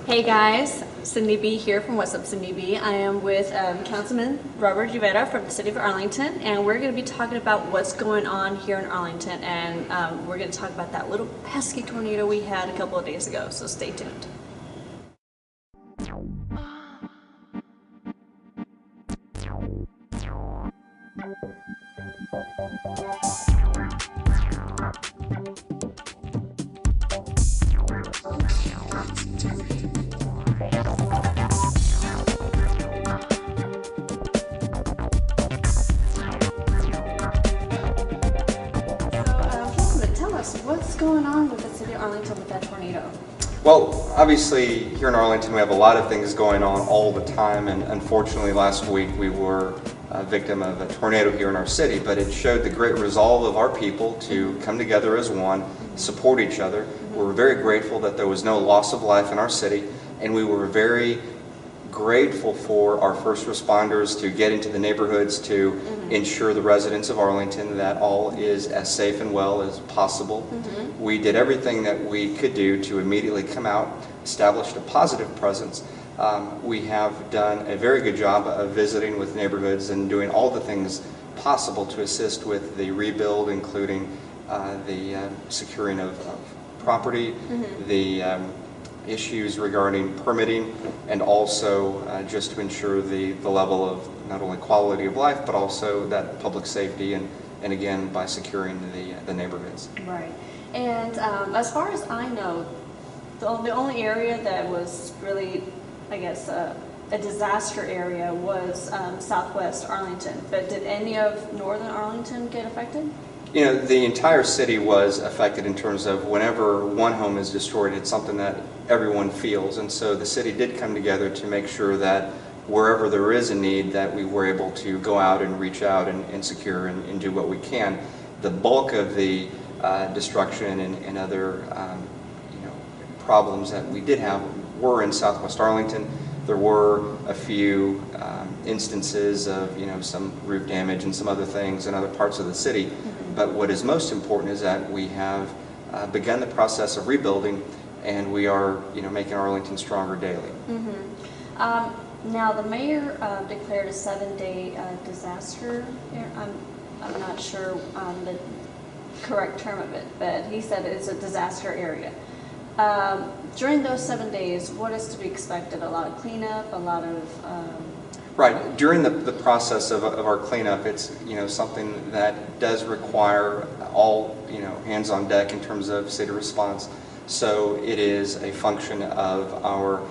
Hey guys, Cindy B here from What's Up Cindy B. I am with Councilman Robert Rivera from the City of Arlington, and we're going to be talking about what's going on here in Arlington, and we're going to talk about that little pesky tornado we had a couple of days ago, so stay tuned. What's going on with the City of Arlington with that tornado? Well, obviously here in Arlington we have a lot of things going on all the time, and unfortunately last week we were a victim of a tornado here in our city, but it showed the great resolve of our people to come together as one, support each other. We were very grateful that there was no loss of life in our city, and we were very grateful for our first responders to get into the neighborhoods to ensure the residents of Arlington that all is as safe and well as possible. We did everything that we could do to immediately come out, established a positive presence. We have done a very good job of visiting with neighborhoods and doing all the things possible to assist with the rebuild, including the securing of property, the issues regarding permitting, and also just to ensure the level of not only quality of life but also that public safety, and again by securing the neighborhoods. Right. And as far as I know, the only area that was really, I guess, a disaster area was Southwest Arlington. But did any of Northern Arlington get affected? You know, the entire city was affected in terms of whenever one home is destroyed, it's something that everyone feels, and so the city did come together to make sure that wherever there is a need that we were able to go out and reach out and secure and do what we can. The bulk of the destruction and other problems that we did have were in Southwest Arlington. There were a few instances of some roof damage and some other things in other parts of the city. But what is most important is that we have begun the process of rebuilding, and we are making Arlington stronger daily. Now the mayor declared a 7-day disaster. I'm not sure on the correct term of it, but he said it's a disaster area. During those 7 days, what is to be expected? A lot of cleanup, a lot of... Right. During the process of our cleanup, it's something that does require all hands on deck in terms of city response. So it is a function of our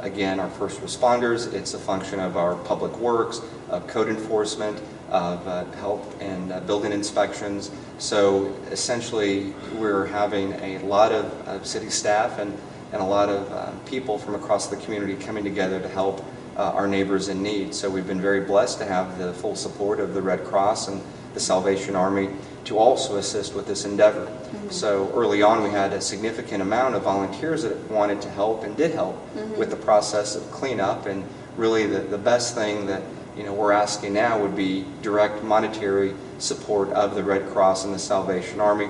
again, our first responders. It's a function of our public works, of code enforcement, of health and building inspections. So essentially we're having a lot of city staff and a lot of people from across the community coming together to help our neighbors in need. So we've been very blessed to have the full support of the Red Cross and the Salvation Army to also assist with this endeavor. So early on we had a significant amount of volunteers that wanted to help and did help with the process of cleanup, and really the best thing that we're asking now would be direct monetary support of the Red Cross and the Salvation Army,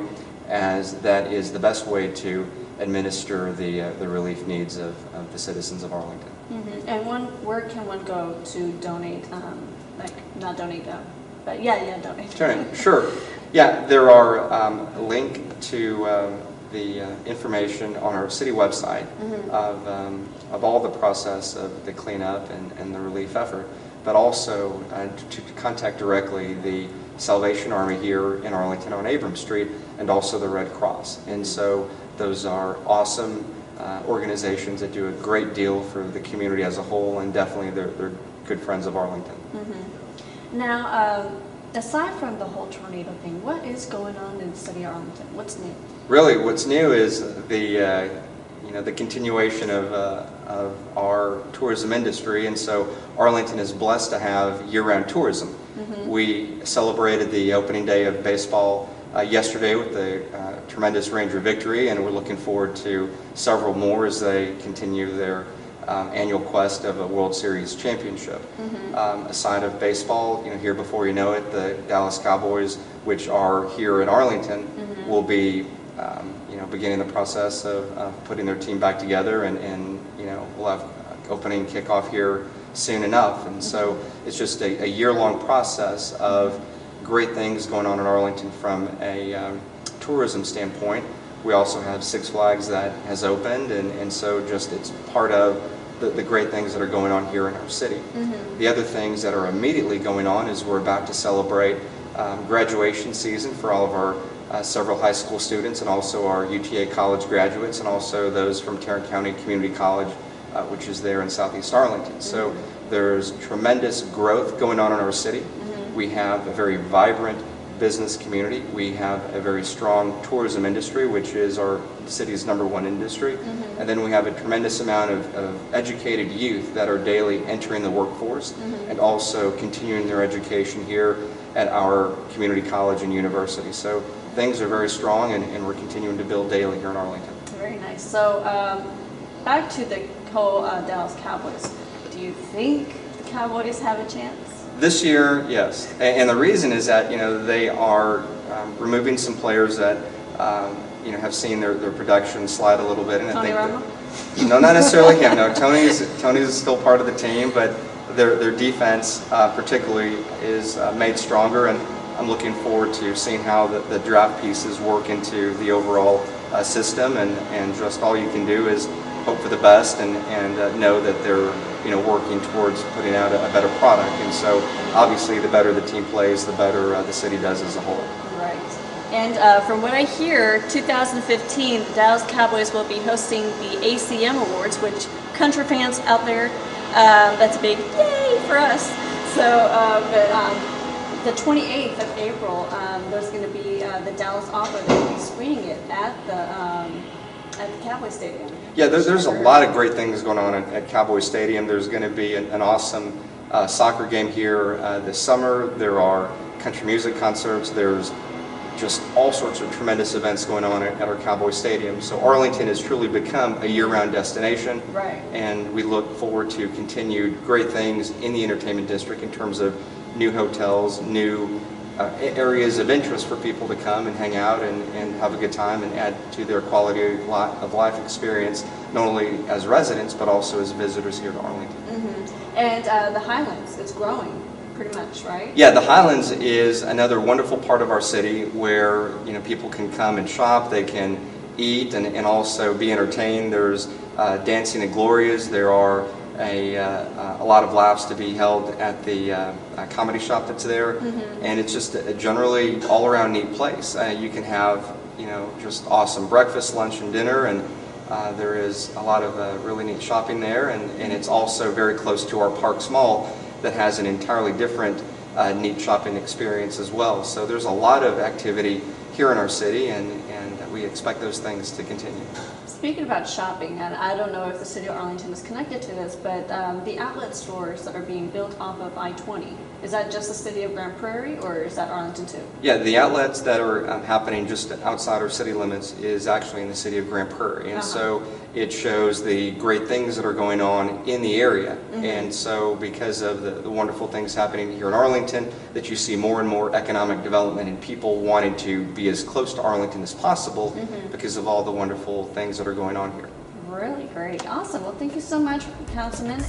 as that is the best way to administer the relief needs of the citizens of Arlington. And where can one go to donate, not donate though, but donate. Donate, sure. Yeah, there are a link to the information on our city website of all the process of the cleanup and the relief effort, but also to contact directly the Salvation Army here in Arlington on Abrams Street, and also the Red Cross. And so those are awesome organizations that do a great deal for the community as a whole, and definitely they're good friends of Arlington. Now, aside from the whole tornado thing, what is going on in the City of Arlington? What's new? Really, what's new is the the continuation of our tourism industry, and so Arlington is blessed to have year-round tourism. We celebrated the opening day of baseball yesterday with a tremendous Ranger victory, and we're looking forward to several more as they continue their annual quest of a World Series championship. Aside of baseball, here before you know it, the Dallas Cowboys, which are here in Arlington, will be beginning the process of putting their team back together, and we'll have opening kickoff here soon enough. And so it's just a year-long process of great things going on in Arlington from a tourism standpoint. We also have Six Flags that has opened, and so just it's part of the great things that are going on here in our city. The other things that are immediately going on is we're about to celebrate graduation season for all of our several high school students, and also our UTA college graduates, and also those from Tarrant County Community College, which is there in Southeast Arlington. So there's tremendous growth going on in our city. We have a very vibrant business community. We have a very strong tourism industry, which is our city's #1 industry. And then we have a tremendous amount of educated youth that are daily entering the workforce and also continuing their education here at our community college and university. So things are very strong, and we're continuing to build daily here in Arlington. Very nice. So back to the whole Dallas Cowboys. Do you think the Cowboys have a chance? This year, yes, and the reason is that they are removing some players that have seen their production slide a little bit, and Tony I Romo? think no, not necessarily him. No, Tony's still part of the team, but their defense particularly is made stronger, and I'm looking forward to seeing how the draft pieces work into the overall system, and just all you can do is hope for the best and know that they're working towards putting out a better product. And so obviously the better the team plays, the better the city does as a whole. Right. And from what I hear, 2015, the Dallas Cowboys will be hosting the ACM Awards, which country fans out there, that's a big yay for us. So, the 28th of April, there's going to be the Dallas Opera. They're going to be screening it at the Cowboy Stadium. Yeah, there's a lot of great things going on at Cowboy Stadium. There's going to be an awesome soccer game here this summer. There are country music concerts. There's just all sorts of tremendous events going on at our Cowboy Stadium. So Arlington has truly become a year-round destination. Right. And we look forward to continued great things in the entertainment district in terms of new hotels, new areas of interest for people to come and hang out and have a good time and add to their quality of life experience, not only as residents but also as visitors here to Arlington. And the Highlands, it's growing pretty much, right? Yeah, the Highlands is another wonderful part of our city where people can come and shop, they can eat and also be entertained. There's dancing at Gloria's. There are a lot of laughs to be held at the comedy shop that's there, and it's just a generally all-around neat place. You can have just awesome breakfast, lunch, and dinner, and there is a lot of really neat shopping there, and it's also very close to our Parks Mall that has an entirely different neat shopping experience as well. So there's a lot of activity here in our city, and we expect those things to continue. Speaking about shopping, and I don't know if the City of Arlington is connected to this, but the outlet stores that are being built off of I-20, is that just the City of Grand Prairie, or is that Arlington too? Yeah, the outlets that are happening just outside our city limits is actually in the City of Grand Prairie, and so it shows the great things that are going on in the area. And so because of the wonderful things happening here in Arlington, that you see more and more economic development and people wanting to be as close to Arlington as possible because of all the wonderful things that are going on here. Really great. Awesome. Well, thank you so much, Councilman.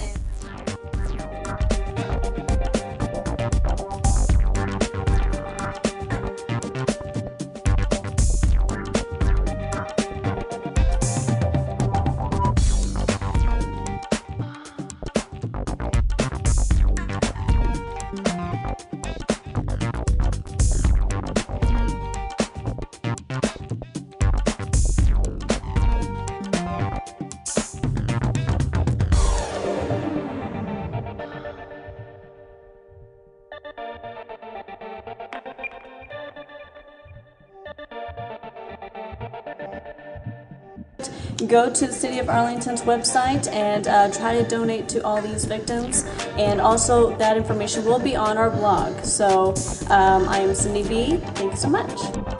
Go to the City of Arlington's website and try to donate to all these victims, and also that information will be on our blog. So I am Cindy B. Thank you so much.